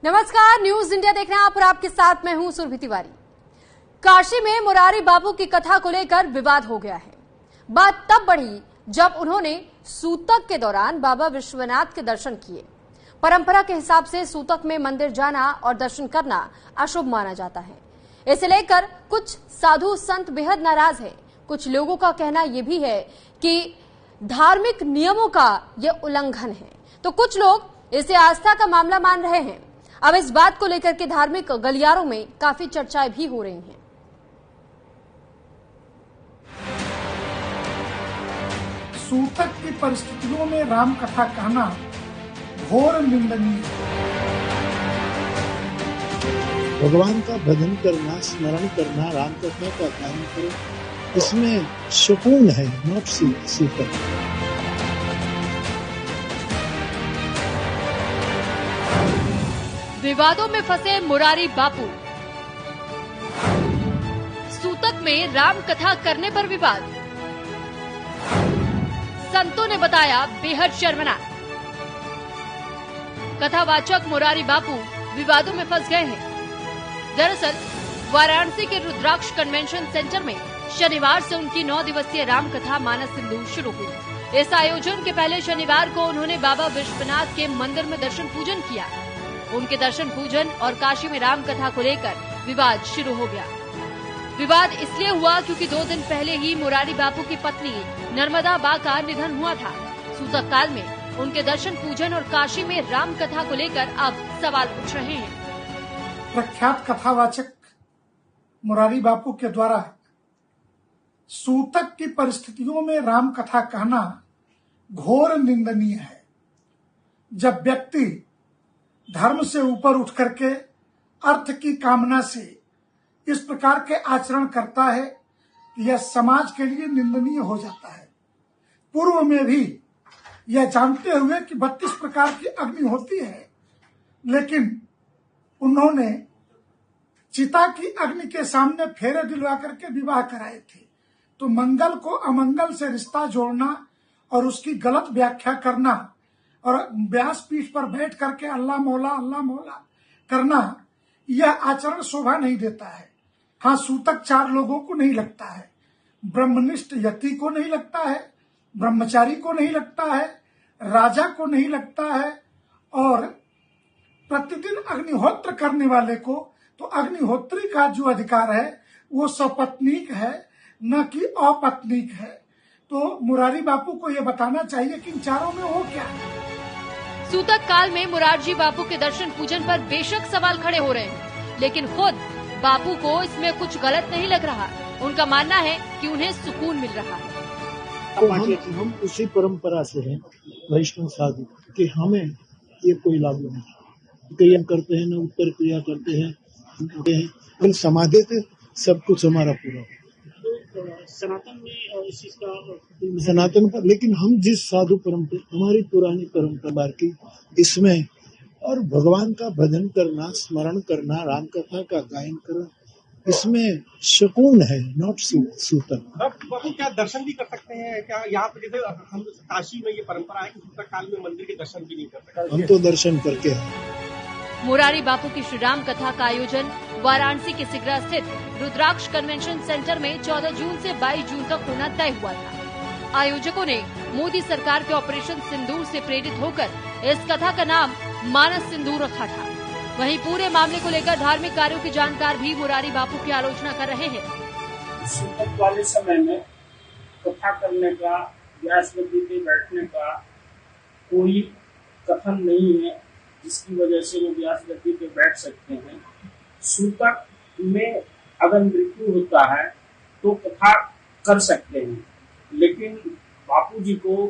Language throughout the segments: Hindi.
नमस्कार, न्यूज इंडिया देख रहे हैं आप और आपके साथ मैं हूं सुरभि तिवारी। काशी में मुरारी बापू की कथा को लेकर विवाद हो गया है। बात तब बढ़ी जब उन्होंने सूतक के दौरान बाबा विश्वनाथ के दर्शन किए। परंपरा के हिसाब से सूतक में मंदिर जाना और दर्शन करना अशुभ माना जाता है। इसे लेकर कुछ साधु संत बेहद नाराज है। कुछ लोगों का कहना यह भी है कि धार्मिक नियमों का यह उल्लंघन है, तो कुछ लोग इसे आस्था का मामला मान रहे हैं। अब इस बात को लेकर के धार्मिक गलियारों में काफी चर्चाएं भी हो रही हैं। सूतक की परिस्थितियों में राम कथा कहना घोर निंदनीय है। भगवान का भजन करना, स्मरण करना, राम कथा का गायन करो, इसमें सुकून है, नॉट सूतक। विवादों में फंसे मुरारी बापू। सूतक में राम कथा करने पर विवाद। संतों ने बताया बेहद शर्मनाक। कथावाचक मुरारी बापू विवादों में फंस गए हैं। दरअसल वाराणसी के रुद्राक्ष कन्वेंशन सेंटर में शनिवार से उनकी 9 दिवसीय राम कथा मानस सिंधु शुरू हुई। इस आयोजन के पहले शनिवार को उन्होंने बाबा विश्वनाथ के मंदिर में दर्शन पूजन किया। उनके दर्शन पूजन और काशी में राम कथा को लेकर विवाद शुरू हो गया। विवाद इसलिए हुआ क्योंकि 2 दिन पहले ही मुरारी बापू की पत्नी नर्मदा बा का निधन हुआ था। सूतक काल में उनके दर्शन पूजन और काशी में राम कथा को लेकर अब सवाल उठ रहे हैं। प्रख्यात कथावाचक मुरारी बापू के द्वारा सूतक की परिस्थितियों में राम कथा कहना घोर निंदनीय है। जब व्यक्ति धर्म से ऊपर उठ करके अर्थ की कामना से इस प्रकार के आचरण करता है, यह समाज के लिए निंदनीय हो जाता है। पूर्व में भी यह जानते हुए कि 32 प्रकार की अग्नि होती है, लेकिन उन्होंने चिता की अग्नि के सामने फेरे दिलवा करके विवाह कराए थे। तो मंगल को अमंगल से रिश्ता जोड़ना और उसकी गलत व्याख्या करना और व्यासपीठ पर बैठ करके अल्लाह मौला करना, यह आचरण शोभा नहीं देता है। हाँ, सूतक 4 लोगों को नहीं लगता है। ब्रह्मनिष्ठ यति को नहीं लगता है, ब्रह्मचारी को नहीं लगता है, राजा को नहीं लगता है, और प्रतिदिन अग्निहोत्र करने वाले को, तो अग्निहोत्री का जो अधिकार है वो सपत्नीक है, न कि अपत्नीक है। तो मुरारी बापू को यह बताना चाहिए कि इन चारों में वो क्या है। सूतक काल में मुरारजी बापू के दर्शन पूजन पर बेशक सवाल खड़े हो रहे हैं, लेकिन खुद बापू को इसमें कुछ गलत नहीं लग रहा। उनका मानना है कि उन्हें सुकून मिल रहा है। तो हम उसी परंपरा से हैं, वैष्णव साधु, कि हमें ये कोई लागू नहीं। क्रिया करते हैं, न उत्तर क्रिया करते हैं, समाधि से सब कुछ हमारा पूरा। सनातन में इस चीज का सनातन पर, लेकिन हम जिस साधु परंपरा, हमारी पुरानी परंपरा की, इसमें और भगवान का भजन करना, स्मरण करना, राम कथा का गायन करना, इसमें सुकून है, नॉट सूतक। बापू क्या दर्शन भी कर सकते हैं क्या? यहाँ पे जैसे हम काशी में ये परंपरा है कि सूतक काल में मंदिर के दर्शन भी नहीं कर सकते। हम तो दर्शन करके हैं। मुरारी बापू की श्री राम कथा का आयोजन वाराणसी के सिगरा स्थित रुद्राक्ष कन्वेंशन सेंटर में 14 जून से 22 जून तक होना तय हुआ था। आयोजकों ने मोदी सरकार के ऑपरेशन सिंदूर से प्रेरित होकर इस कथा का नाम मानस सिंदूर रखा था। वहीं पूरे मामले को लेकर धार्मिक कार्यों की जानकार भी मुरारी बापू की आलोचना कर रहे हैं। सूतक वाले समय में कथा करने का, व्यास गद्दी पे बैठने का कोई कथन नहीं है जिसकी वजह से वो व्यास गद्दी पे बैठ सकते हैं। सूतक में अगर मृत्यु होता है तो कथा कर सकते हैं, लेकिन बापू जी को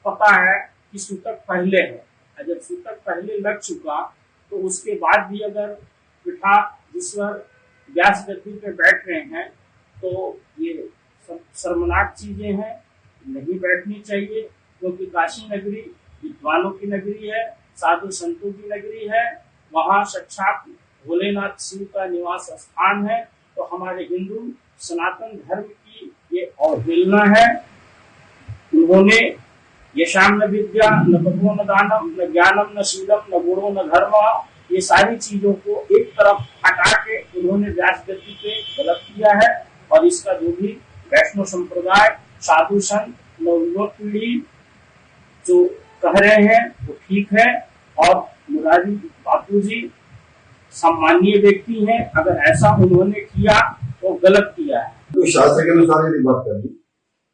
पता है कि सूतक पहले है। जब सूतक पहले लग चुका तो उसके बाद भी अगर पिठा जिसवर व्यास गद्दी पे बैठ रहे हैं तो ये सब शर्मनाक चीजें हैं, नहीं बैठनी चाहिए। क्योंकि काशी नगरी विद्वानों की नगरी है, साधु संतों की नगरी है, वहाँ साक्षात भोलेनाथ शिव का निवास स्थान है। तो हमारे हिंदू सनातन धर्म की ये अवहेलना है। उन्होंने यशाम न विद्या न तपो न दानम न ज्ञानम न शीलम न गुणो न धर्म, ये सारी चीजों को एक तरफ हटा के उन्होंने व्यास गति पे गलत किया है। और इसका जो भी वैष्णव संप्रदाय, साधु संत, नवयुवक पीढ़ी जो कह रहे हैं वो ठीक है। और मुरारी बापू जी सम्मानीय व्यक्ति हैं, अगर ऐसा उन्होंने किया तो गलत किया है। तो शास्त्र के अनुसार यदि बात करें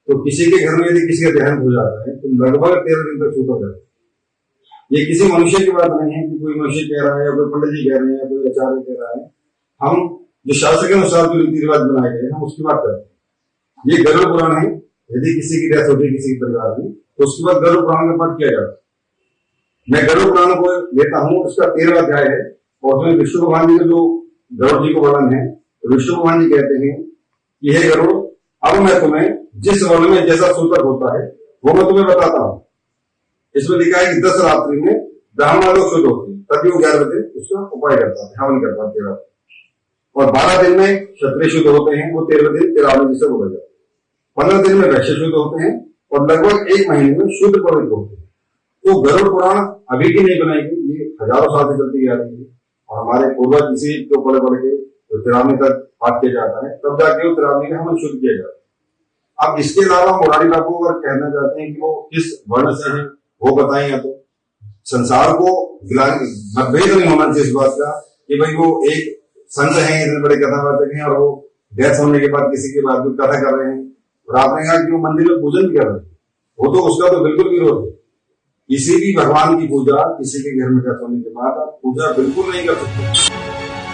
तो किसी के घर में यदि किसी का देहांत हो जाता है तो लगभग 13 दिन तक छूता जाता है। ये किसी मनुष्य की बात नहीं है कि कोई मनुष्य कह रहा है या कोई पंडित जी कह रहे हैं या कोई आचार्य कह रहा है। हम जो शास्त्र के अनुसार जो रीति रिवाज बनाए गए हम उसकी बात करते हैं। ये गरुड़ पुराण है, यदि किसी की डेथ होती है किसी परिवार में तो उसके बाद गरुड़ पुराण का पाठ किया जाता है। मैं गरुड़ पुराण को लेता हूँ, उसका 13वां अध्याय है और उसमें विष्णु भगवान जी का जो गरुड़ जी को वर्णन है, विष्णु भगवान जी कहते हैं कि हे गरुड़, अब मैं तुम्हें जिस वन में जैसा सूतक होता है वो मैं तुम्हें बताता हूँ। इसमें लिखा है कि 10 रात्रि में ब्राह्मण लोग शुद्ध होते हैं, तभी वो 11 बजे उसका उपाय करता है, हवन करता है 13। और 12 दिन में क्षत्रिय शुद्ध होते हैं, वो 13 दिन तिरावली से बोला जाता है। 15 दिन में वैश्य शुद्ध होते हैं और लगभग 1 महीने में शुद्ध पवित्र होते हैं। तो गरुड़ पुराण अभी की नहीं बनाई गई, ये हजारों साल से चलती आ रही है। और हमारे पूर्वज इसी को पढ़ के तो तिरावनी तक पाठ किया जाता है, तब जाके वो तिरावनी का हवन शुद्ध किया जाता है। अब इसके अलावा मुरारी बापू अगर कहना चाहते हैं कि वो किस वर्ण से हैं वो बताएं, या तो संसार को मतभेद नहीं होना चाहिए इस बात का कि भाई वो एक संत हैं, इतने बड़े कथावाचक हैं और वो डेथ होने के बाद किसी के बाद कथा कर रहे हैं और आपने कहा कि वो मंदिर में पूजन भी कर रहे हैं, वो तो उसका तो बिल्कुल विरोध है। किसी भी भगवान की पूजा किसी के घर में डेथ होने के बाद आप पूजा बिल्कुल नहीं कर सकते।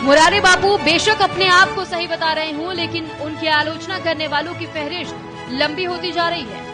मुरारी बापू बेशक अपने आप को सही बता रहे हों, लेकिन उनकी आलोचना करने वालों की फहरिस्त लंबी होती जा रही है।